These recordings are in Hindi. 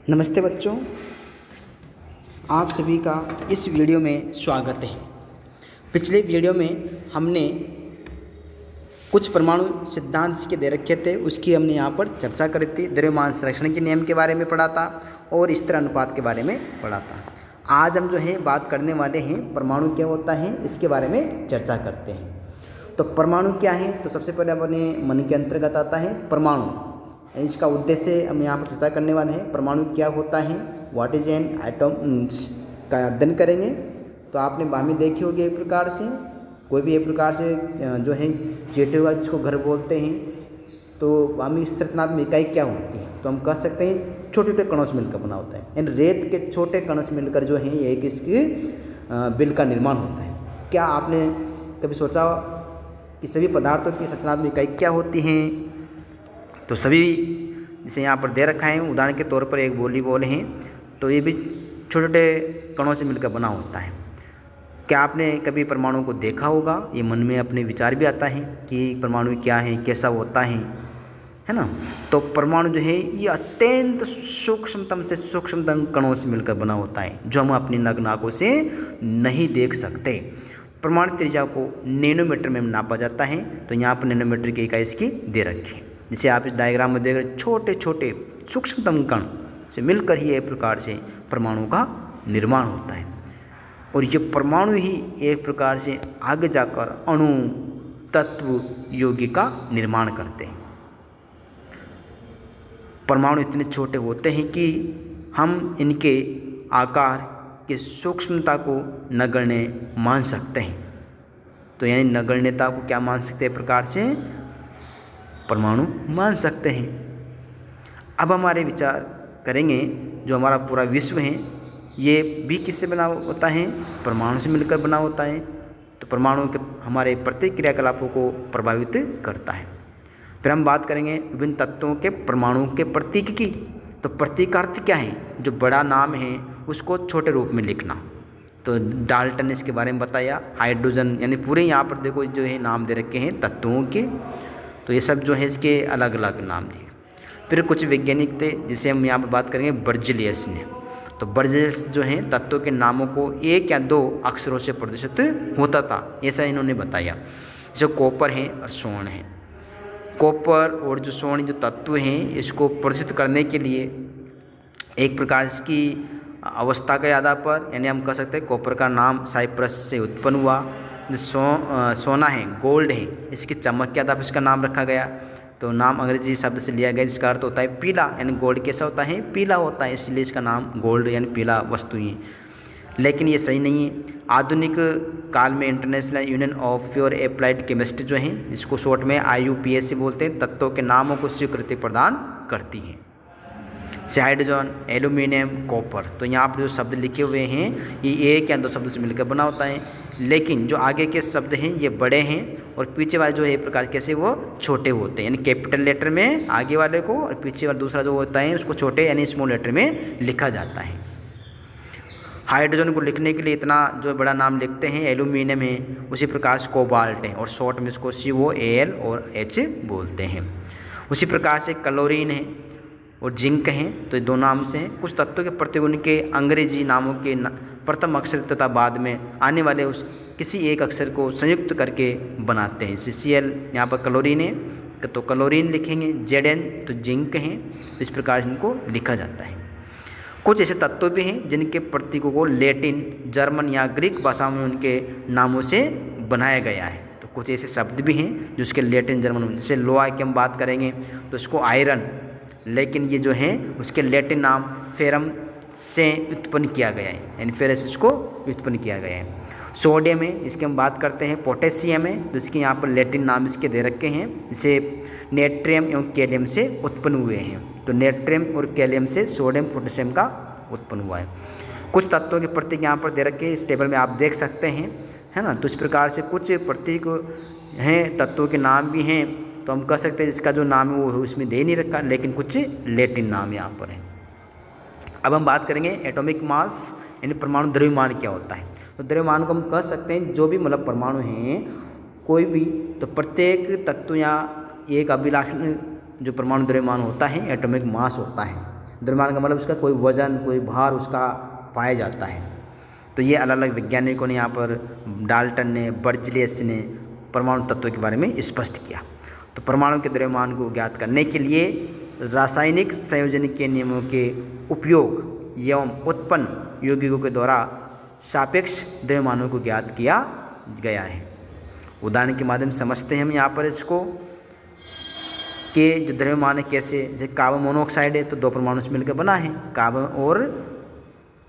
नमस्ते बच्चों, आप सभी का इस वीडियो में स्वागत है। पिछले वीडियो में हमने कुछ परमाणु सिद्धांत इसके दे रखे थे, उसकी हमने यहाँ पर चर्चा करी थी। द्रव्यमान संरक्षण के नियम के बारे में पढ़ा था और स्थिर अनुपात के बारे में पढ़ा था। आज हम जो है बात करने वाले हैं परमाणु क्या होता है, इसके बारे में चर्चा करते हैं। तो परमाणु क्या है, तो सबसे पहले अपने मन के अंतर्गत आता है परमाणु। इसका उद्देश्य हम यहाँ पर चर्चा करने वाले हैं। परमाणु क्या होता है, व्हाट इज एन एटम्स का अध्ययन करेंगे। तो आपने बामी देखी होगी, एक प्रकार से कोई भी एक प्रकार से जो है चेटे हुआ जिसको घर बोलते हैं, तो बामी संरचनात्मक इकाई क्या होती है, तो हम कह सकते हैं छोटे छोटे कणों से मिलकर बना होता है। यानी रेत के छोटे कणों से मिलकर जो है एक इसकी बिल का निर्माण होता है। क्या आपने कभी सोचा कि सभी पदार्थों की संरचनात्मक इकाई क्या होती हैं? तो सभी जैसे यहाँ पर दे रखा है, उदाहरण के तौर पर एक वॉलीबॉल है, तो ये भी छोटे छोटे कणों से मिलकर बना होता है। क्या आपने कभी परमाणु को देखा होगा? ये मन में अपने विचार भी आता है कि परमाणु क्या है, कैसा होता है ना। तो परमाणु जो है ये अत्यंत सूक्ष्मतम से सूक्ष्मतम कणों से मिलकर बना होता है, जो हम अपनी नग्न आँखों से नहीं देख सकते। परमाणु त्रिज्या को नैनोमीटर में नापा जाता है। तो यहाँ पर नैनोमीटर की इकाई इसकी दे रखी है। जिसे आप इस डायग्राम में देख रहे, छोटे छोटे सूक्ष्मतम कण से मिलकर ही एक प्रकार से परमाणु का निर्माण होता है। और ये परमाणु ही एक प्रकार से आगे जाकर अणु, तत्व, यौगिक का निर्माण करते हैं। परमाणु इतने छोटे होते हैं कि हम इनके आकार की सूक्ष्मता को नगण्य मान सकते हैं। तो यानी नगण्यता को क्या मान सकते हैं, प्रकार से परमाणु मान सकते हैं। अब हमारे विचार करेंगे, जो हमारा पूरा विश्व है ये भी किससे बना होता है, परमाणु से मिलकर बना होता है। तो परमाणु के हमारे प्रत्येक क्रियाकलापों को प्रभावित करता है। फिर हम बात करेंगे विभिन्न तत्वों के परमाणु के प्रतीक की। तो प्रतीक अर्थ क्या है, जो बड़ा नाम है उसको छोटे रूप में लिखना। तो डाल्टन इसके बारे में बताया। हाइड्रोजन यानी पूरे यहाँ पर देखो जो है नाम दे रखे हैं तत्वों के, तो ये सब जो है इसके अलग अलग नाम दिए। फिर कुछ वैज्ञानिक थे जिसे हम यहाँ पर बात करेंगे बर्ज़िलियस ने। तो बर्ज़िलियस जो है तत्वों के नामों को एक या दो अक्षरों से प्रदर्शित होता था, ऐसा इन्होंने बताया। जैसे कॉपर है और स्वर्ण है। कॉपर और जो स्वर्ण जो तत्व हैं, इसको प्रदर्शित करने के लिए एक प्रकार इसकी अवस्था के आधार पर, यानी हम कह सकते हैं कॉपर का नाम साइप्रस से उत्पन्न हुआ। जो सोना है, गोल्ड है, इसकी चमक के आधार पर इसका नाम रखा गया। तो नाम अंग्रेजी शब्द से लिया गया, जिसका अर्थ होता है पीला। यानी गोल्ड कैसा होता है, पीला होता है, इसलिए इसका नाम गोल्ड यानी पीला वस्तु ही। लेकिन ये सही नहीं है। आधुनिक काल में international union of pure applied chemistry जो है, इसको शॉर्ट में IUPAC बोलते हैं, तत्वों के नामों को स्वीकृति प्रदान करती है। Hydrogen, aluminium, copper. तो यहाँ पर जो शब्द लिखे हुए हैं ये एक या दो शब्दों से मिलकर बना होता है, लेकिन जो आगे के शब्द हैं ये बड़े हैं और पीछे वाले जो है प्रकार कैसे वो छोटे होते हैं। यानी कैपिटल लेटर में आगे वाले को और पीछे वाला दूसरा जो होता है उसको छोटे यानी स्मॉल लेटर में लिखा जाता है। हाइड्रोजन को लिखने के लिए इतना जो बड़ा नाम लिखते हैं एल्यूमिनियम है, उसी प्रकार से कोबाल्ट है और शॉर्ट में इसको COAL और H बोलते हैं। उसी प्रकार से क्लोरीन है और जिंक हैं, तो ये दो नाम से हैं। कुछ तत्वों के प्रतीक उनके अंग्रेजी नामों के प्रथम अक्षर तथा बाद में आने वाले उस किसी एक अक्षर को संयुक्त करके बनाते हैं। CCl यहाँ पर क्लोरीन है, तो क्लोरीन लिखेंगे। Zn तो जिंक हैं, इस प्रकार से इनको लिखा जाता है। कुछ ऐसे तत्व भी हैं जिनके प्रतीकों को लैटिन, जर्मन या ग्रीक भाषा में उनके नामों से बनाया गया है। तो कुछ ऐसे शब्द भी हैं जो उसके लैटिन, जर्मन, जैसे लोहा की हम बात करेंगे तो इसको आयरन, लेकिन ये जो है उसके लैटिन नाम फेरम से उत्पन्न किया गया है, यानी फेरस इसको उत्पन्न किया गया है। सोडियम है, इसकी हम बात करते हैं। पोटेशियम है, जिसके यहाँ पर लैटिन नाम इसके दे रखे हैं, जिसे नेट्रियम एवं कैलियम से उत्पन्न हुए हैं। तो नेट्रियम और कैलियम से सोडियम पोटेशियम का उत्पन्न हुआ है। कुछ तत्वों के प्रतीक यहाँ पर दे रखे हैं, इस टेबल में आप देख सकते हैं, है ना। तो इस प्रकार से कुछ प्रतीक हैं, तत्वों के नाम भी हैं, तो हम कह सकते हैं जिसका जो नाम है वो इसमें दे नहीं रखा, लेकिन कुछ लैटिन नाम यहाँ पर है। अब हम बात करेंगे एटॉमिक मास यानी परमाणु द्रव्यमान क्या होता है। तो द्रव्यमान को हम कह सकते हैं जो भी मतलब परमाणु हैं कोई भी, तो प्रत्येक तत्व या एक अभिलाषण जो परमाणु द्रव्यमान होता है एटॉमिक मास होता है। द्रव्यमान का मतलब उसका कोई वजन, कोई भार उसका पाया जाता है। तो ये अलग अलग वैज्ञानिकों ने यहाँ पर डाल्टन ने, बर्जलियस ने परमाणु तत्वों के बारे में स्पष्ट किया। तो परमाणु के द्रव्यमान को ज्ञात करने के लिए रासायनिक संयोजन के नियमों के उपयोग एवं उत्पन्न यौगिकों के द्वारा सापेक्ष द्रव्यमानों को ज्ञात किया गया है। उदाहरण के माध्यम से समझते हैं हम यहाँ पर इसको कि जो द्रव्यमान है कैसे, जैसे कार्बन मोनोऑक्साइड है तो 2 परमाणु से मिलकर बना है, कार्बन और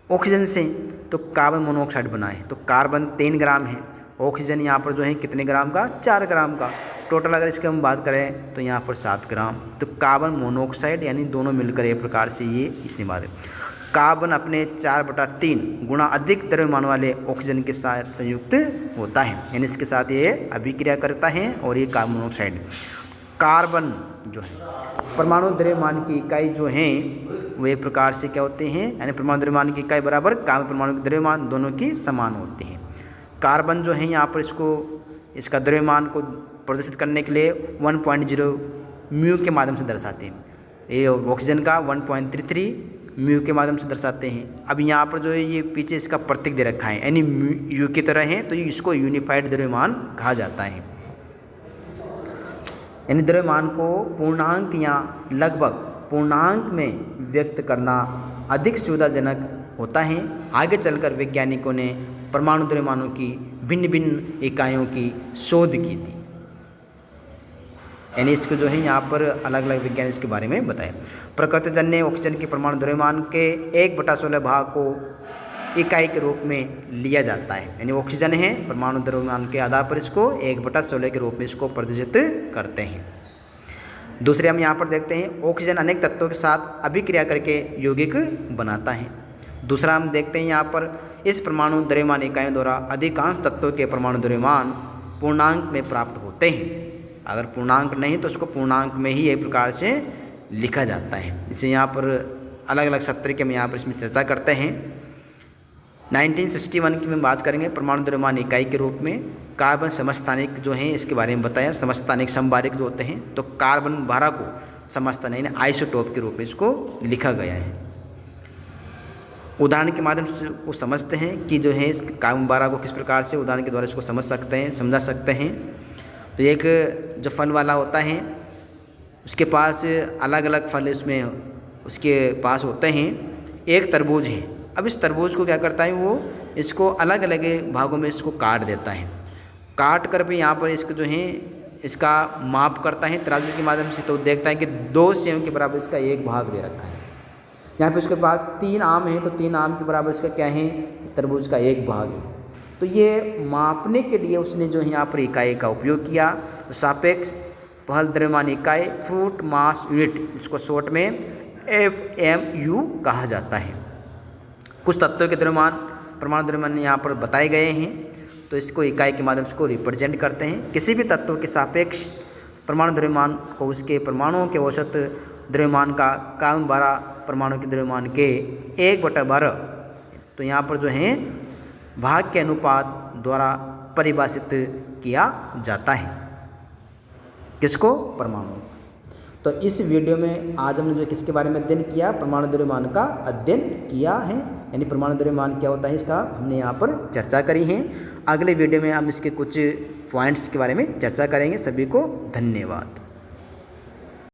ऑक्सीजन से तो कार्बन मोनोऑक्साइड बना है। तो कार्बन 3 ग्राम है, ऑक्सीजन यहाँ पर जो है कितने ग्राम का, 4 ग्राम का। टोटल अगर इसकी हम बात करें तो यहाँ पर 7 ग्राम। तो कार्बन मोनोऑक्साइड यानी दोनों मिलकर एक प्रकार से ये इसने बात है। कार्बन अपने 4/3 गुना अधिक द्रव्यमान वाले ऑक्सीजन के साथ संयुक्त होता है, यानी इसके साथ ये अभिक्रिया करता है और ये कार्बन मोनोऑक्साइड। कार्बन जो है परमाणु द्रव्यमान की इकाई जो हैं वो एक प्रकार से क्या होते हैं, यानी परमाणु द्रव्यमान की इकाई बराबर कार्बन परमाणु के द्रव्यमान दोनों की समान होते हैं। कार्बन जो है यहाँ पर इसका द्रव्यमान को प्रदर्शित करने के लिए 1.0 म्यू के माध्यम से दर्शाते हैं। ये ऑक्सीजन का 1.33 म्यू के माध्यम से दर्शाते हैं। अब यहाँ पर जो है ये पीछे इसका प्रतीक दे रखा है, यानी यू की तरह है, तो इसको यूनिफाइड द्रव्यमान कहा जाता है। यानी द्रव्यमान को पूर्णांक या लगभग पूर्णांक में व्यक्त करना अधिक सुविधाजनक होता है। आगे चलकर वैज्ञानिकों ने परमाणु द्रव्यमानों की भिन्न भिन्न इकाइयों की शोध की थी, यानी इसको जो है यहाँ पर अलग अलग विज्ञान इसके बारे में बताया। प्रकृतिजन्य ऑक्सीजन के परमाणु द्रव्यमान के 1/16 भाग को इकाई के रूप में लिया जाता है, यानी ऑक्सीजन है परमाणु द्रव्यमान के आधार पर इसको 1/16 के रूप में इसको प्रदर्शित करते हैं। दूसरे हम यहाँ पर देखते हैं ऑक्सीजन अनेक तत्वों के साथ अभिक्रिया करके यौगिक बनाता है। दूसरा हम देखते हैं यहाँ पर इस परमाणु द्रव्यमान इकाइयों द्वारा अधिकांश तत्वों के परमाणु द्रव्यमान पूर्णांक में प्राप्त होते हैं। अगर पूर्णांक नहीं तो उसको पूर्णांक में ही एक प्रकार से लिखा जाता है। इसे यहाँ पर अलग अलग सत्र के हम यहाँ पर इसमें चर्चा करते हैं। 1961 की में बात करेंगे परमाणु द्रव्यमान इकाई के रूप में। कार्बन समस्थानिक जो हैं इसके बारे में बताया, समस्थानिक समबारिक जो होते हैं, तो कार्बन 12 को समस्थानिक यानी आइसोटोप के रूप में इसको लिखा गया है। उदाहरण के माध्यम से वो समझते हैं कि जो है इस कार्बन 12 को किस प्रकार से उदाहरण के द्वारा इसको समझ सकते हैं, समझा सकते हैं। तो एक जो फल वाला होता है उसके पास अलग अलग फल उसमें उसके पास होते हैं। एक तरबूज है, अब इस तरबूज को क्या करता है वो इसको अलग अलग भागों में इसको काट देता है। काट कर भी यहाँ पर इसको जो है इसका माप करता है तराजू के माध्यम से, तो देखता है कि 2 सेव के बराबर इसका 1 भाग दे रखा है। यहाँ पे उसके पास 3 आम है तो 3 आम के बराबर इसका क्या है, तरबूज का 1 भाग है। तो ये मापने के लिए उसने जो है यहाँ पर इकाई का उपयोग किया। तो सापेक्ष पहल द्रव्यमान इकाई फ्रूट मास यूनिट, इसको शॉर्ट में FMU कहा जाता है। कुछ तत्वों के द्रव्यमान परमाणु द्रव्यमान यहाँ पर बताए गए हैं, तो इसको इकाई के माध्यम से रिप्रेजेंट करते हैं। किसी भी तत्व के सापेक्ष परमाणु द्रव्यमान को उसके परमाणुओं के औसत द्रव्यमान का कार्बन 12 परमाणु के द्रव्यमान के 1/12 तो यहाँ पर जो है भाग के अनुपात द्वारा परिभाषित किया जाता है। किसको, परमाणु। तो इस वीडियो में आज हमने जो किसके बारे में अध्ययन किया, परमाणु द्रव्यमान का अध्ययन किया है, यानी परमाणु द्रव्यमान क्या होता है इसका हमने यहाँ पर चर्चा करी है। अगले वीडियो में हम इसके कुछ पॉइंट्स के बारे में चर्चा करेंगे। सभी को धन्यवाद।